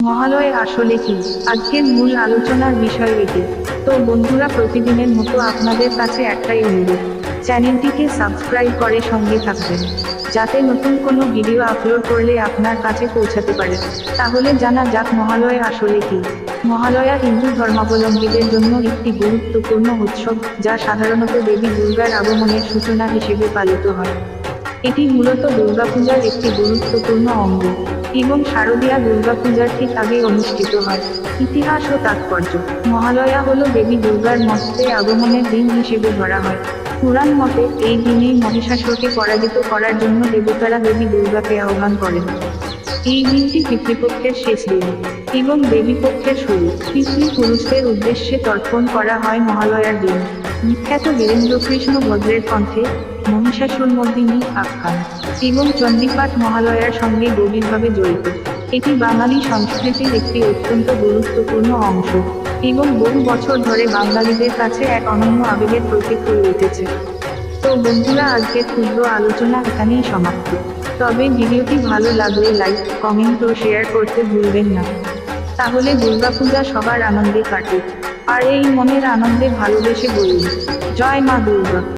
মহালয়া আসলে কি? আজকের মূল আলোচনার বিষয় এটি। তো বন্ধুরা, প্রতিদিনের মতো আপনাদের কাছে একটাই অনুরোধ, চ্যানেলটিকে সাবস্ক্রাইব করে সঙ্গে থাকবেন, যাতে নতুন কোনো ভিডিও আপলোড করলে আপনার কাছে পৌঁছাতে পারে। তাহলে জানা যাক মহালয়া আসলে কি। মহালয়া হিন্দু ধর্মাবলম্বীদের জন্য একটি গুরুত্বপূর্ণ উৎসব, যা সাধারণত দেবী দুর্গার আগমনের সূচনা হিসেবে পালিত হয়। এটি মূলত দুর্গাপূজার একটি গুরুত্বপূর্ণ অঙ্গ এবং শারদীয়া দুর্গাপূজার ঠিক আগে অনুষ্ঠিত হয়। ইতিহাস ও তাৎপর্য: মহালয়া হল দেবী দুর্গার মর্ত্যে আগমনের দিন হিসেবে ধরা হয়। পুরাণ মতে এই দিনেই মহিষাসুরকে পরাজিত করার জন্য দেবতারা দেবী দুর্গাকে আহ্বান করেন। এই দিনটি পিতৃপক্ষের শেষ দিন এবং দেবীপক্ষের শুরু। পিতৃপুরুষদের উদ্দেশ্যে তর্পণ করা হয় মহালয়ার দিন। বিখ্যাত বীরেন্দ্রকৃষ্ণ ভদ্রের কণ্ঠে মহিষাসুরমর্দিনী আখ্যান এবং চণ্ডীপাঠ মহালয়ার সঙ্গে গভীরভাবে জড়িত। এটি বাঙালি সংস্কৃতির একটি অত্যন্ত গুরুত্বপূর্ণ অংশ এবং বহু বছর ধরে বাঙালিদের কাছে এক অনন্য আবেগের প্রতীক হয়ে উঠেছে। তো বন্ধুরা, আজকের ক্ষুদ্র আলোচনা এখানেই সমাপ্ত। তবে ভিডিওটি ভালো লাগলে লাইক, কমেন্ট ও শেয়ার করতে ভুলবেন না। তাহলে দুর্গাপূজা সবার আনন্দে কাটুক, আর এই মনের আনন্দে ভালোবেসে বলুন, জয় মা দুর্গা।